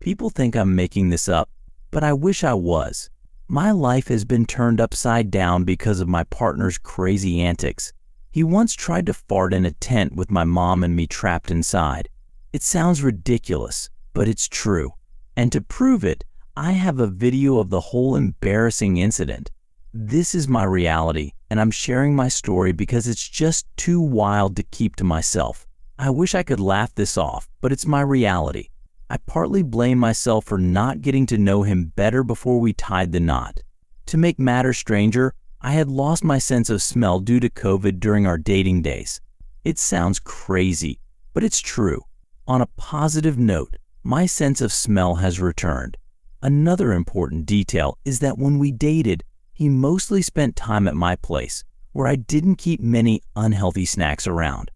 People think I'm making this up, but I wish I was. My life has been turned upside down because of my partner's crazy antics. He once tried to fart in a tent with my mom and me trapped inside. It sounds ridiculous, but it's true. And to prove it, I have a video of the whole embarrassing incident. This is my reality, and I'm sharing my story because it's just too wild to keep to myself. I wish I could laugh this off, but it's my reality. I partly blame myself for not getting to know him better before we tied the knot. To make matters stranger, I had lost my sense of smell due to COVID during our dating days. It sounds crazy, but it's true. On a positive note, my sense of smell has returned. Another important detail is that when we dated, he mostly spent time at my place, where I didn't keep many unhealthy snacks around.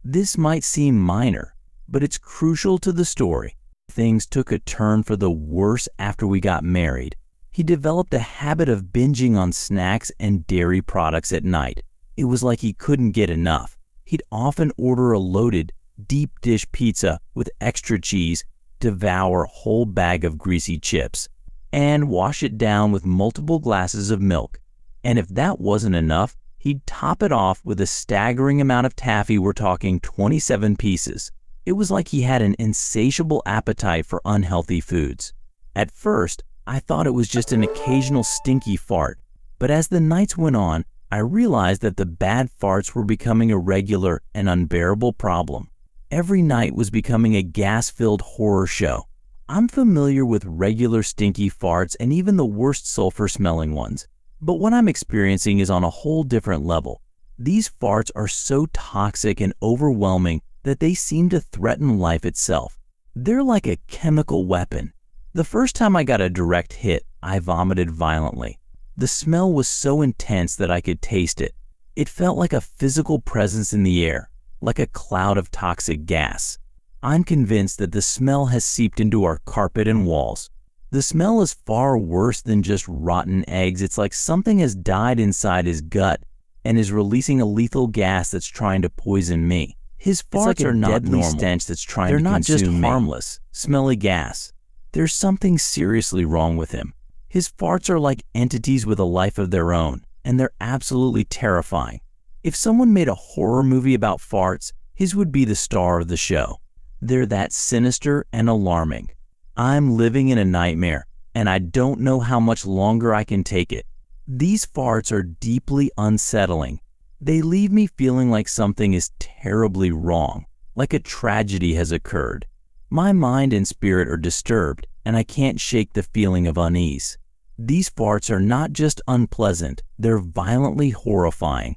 This might seem minor, but it's crucial to the story. Things took a turn for the worse after we got married. He developed a habit of binging on snacks and dairy products at night. It was like he couldn't get enough. He'd often order a loaded, deep dish pizza with extra cheese, devour a whole bag of greasy chips, and wash it down with multiple glasses of milk. And if that wasn't enough, he'd top it off with a staggering amount of taffy. We're talking 27 pieces. It was like he had an insatiable appetite for unhealthy foods. At first, I thought it was just an occasional stinky fart, but as the nights went on, I realized that the bad farts were becoming a regular and unbearable problem. Every night was becoming a gas-filled horror show. I'm familiar with regular stinky farts and even the worst sulfur-smelling ones, but what I'm experiencing is on a whole different level. These farts are so toxic and overwhelming that they seem to threaten life itself. They're like a chemical weapon. The first time I got a direct hit, I vomited violently. The smell was so intense that I could taste it. It felt like a physical presence in the air, like a cloud of toxic gas. I'm convinced that the smell has seeped into our carpet and walls. The smell is far worse than just rotten eggs. It's like something has died inside his gut and is releasing a lethal gas that's trying to poison me. His farts are not deadly stench that's trying to consume me. They're not just harmless, smelly gas. There's something seriously wrong with him. His farts are like entities with a life of their own, and they're absolutely terrifying. If someone made a horror movie about farts, his would be the star of the show. They're that sinister and alarming. I'm living in a nightmare, and I don't know how much longer I can take it. These farts are deeply unsettling. They leave me feeling like something is terribly wrong, like a tragedy has occurred. My mind and spirit are disturbed, and I can't shake the feeling of unease. These farts are not just unpleasant, they're violently horrifying.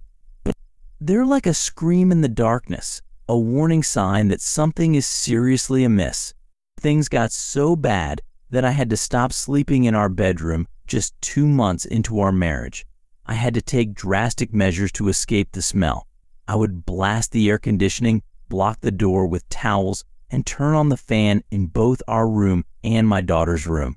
They're like a scream in the darkness, a warning sign that something is seriously amiss. Things got so bad that I had to stop sleeping in our bedroom just 2 months into our marriage. I had to take drastic measures to escape the smell. I would blast the air conditioning, block the door with towels, and turn on the fan in both our room and my daughter's room.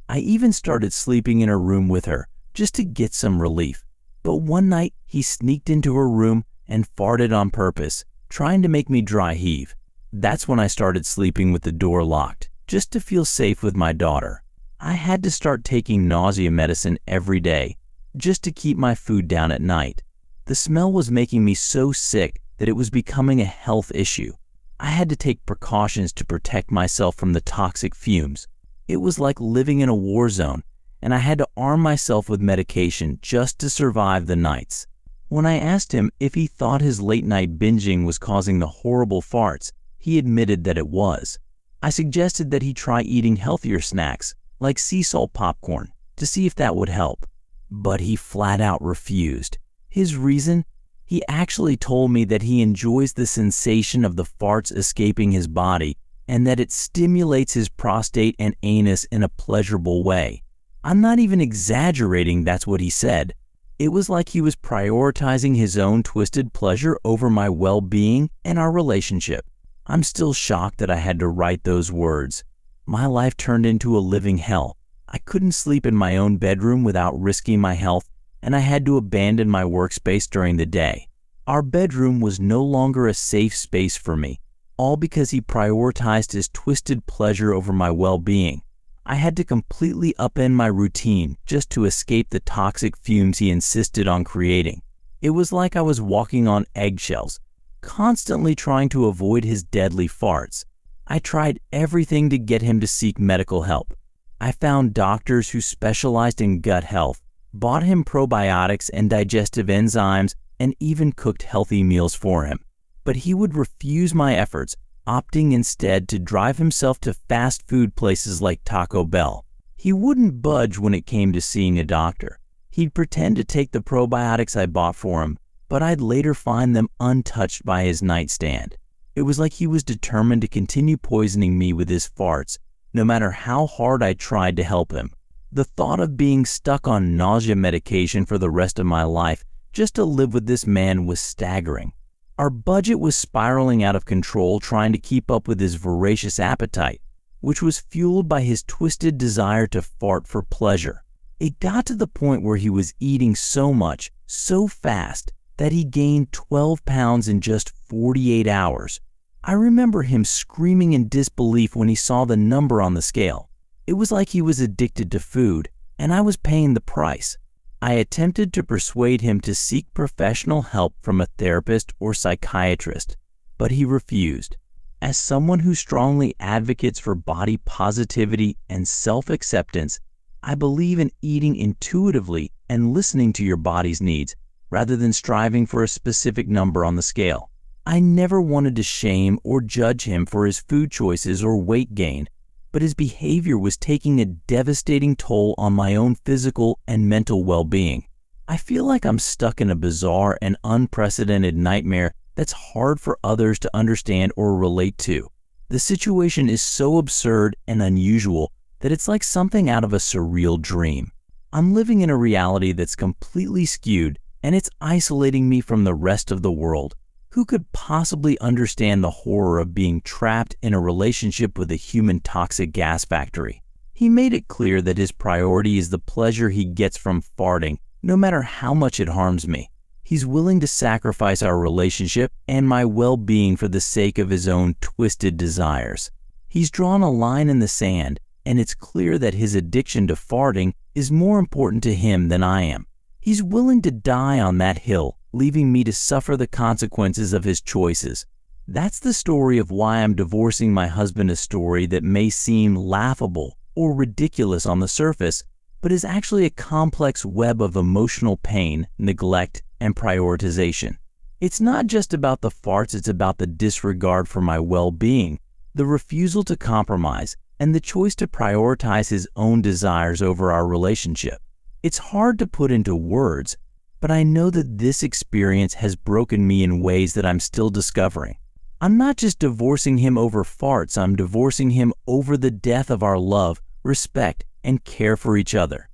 I even started sleeping in her room with her, just to get some relief. But one night, he sneaked into her room and farted on purpose, trying to make me dry heave. That's when I started sleeping with the door locked, just to feel safe with my daughter. I had to start taking nausea medicine every day, just to keep my food down at night. The smell was making me so sick that it was becoming a health issue. I had to take precautions to protect myself from the toxic fumes. It was like living in a war zone, and I had to arm myself with medication just to survive the nights. When I asked him if he thought his late-night binging was causing the horrible farts, he admitted that it was. I suggested that he try eating healthier snacks, like sea salt popcorn, to see if that would help. But he flat out refused. His reason? He actually told me that he enjoys the sensation of the farts escaping his body and that it stimulates his prostate and anus in a pleasurable way. I'm not even exaggerating, that's what he said. It was like he was prioritizing his own twisted pleasure over my well-being and our relationship. I'm still shocked that I had to write those words. My life turned into a living hell. I couldn't sleep in my own bedroom without risking my health, and I had to abandon my workspace during the day. Our bedroom was no longer a safe space for me. all because he prioritized his twisted pleasure over my well-being. I had to completely upend my routine just to escape the toxic fumes he insisted on creating. It was like I was walking on eggshells, constantly trying to avoid his deadly farts. I tried everything to get him to seek medical help. I found doctors who specialized in gut health, bought him probiotics and digestive enzymes, and even cooked healthy meals for him. But he would refuse my efforts, opting instead to drive himself to fast food places like Taco Bell. He wouldn't budge when it came to seeing a doctor. He'd pretend to take the probiotics I bought for him, but I'd later find them untouched by his nightstand. It was like he was determined to continue poisoning me with his farts, no matter how hard I tried to help him. The thought of being stuck on nausea medication for the rest of my life just to live with this man was staggering. Our budget was spiraling out of control trying to keep up with his voracious appetite, which was fueled by his twisted desire to fart for pleasure. It got to the point where he was eating so much, so fast, that he gained 12 pounds in just 48 hours. I remember him screaming in disbelief when he saw the number on the scale. It was like he was addicted to food, and I was paying the price. I attempted to persuade him to seek professional help from a therapist or psychiatrist, but he refused. As someone who strongly advocates for body positivity and self-acceptance, I believe in eating intuitively and listening to your body's needs, rather than striving for a specific number on the scale. I never wanted to shame or judge him for his food choices or weight gain, but his behavior was taking a devastating toll on my own physical and mental well-being. I feel like I'm stuck in a bizarre and unprecedented nightmare that's hard for others to understand or relate to. The situation is so absurd and unusual that it's like something out of a surreal dream. I'm living in a reality that's completely skewed, and it's isolating me from the rest of the world. Who could possibly understand the horror of being trapped in a relationship with a human toxic gas factory? He made it clear that his priority is the pleasure he gets from farting, no matter how much it harms me. He's willing to sacrifice our relationship and my well-being for the sake of his own twisted desires. He's drawn a line in the sand, and it's clear that his addiction to farting is more important to him than I am. He's willing to die on that hill, leaving me to suffer the consequences of his choices. That's the story of why I'm divorcing my husband, a story that may seem laughable or ridiculous on the surface, but is actually a complex web of emotional pain, neglect, and prioritization. It's not just about the farts, it's about the disregard for my well-being, the refusal to compromise, and the choice to prioritize his own desires over our relationship. It's hard to put into words, but I know that this experience has broken me in ways that I'm still discovering. I'm not just divorcing him over farts, I'm divorcing him over the death of our love, respect, and care for each other.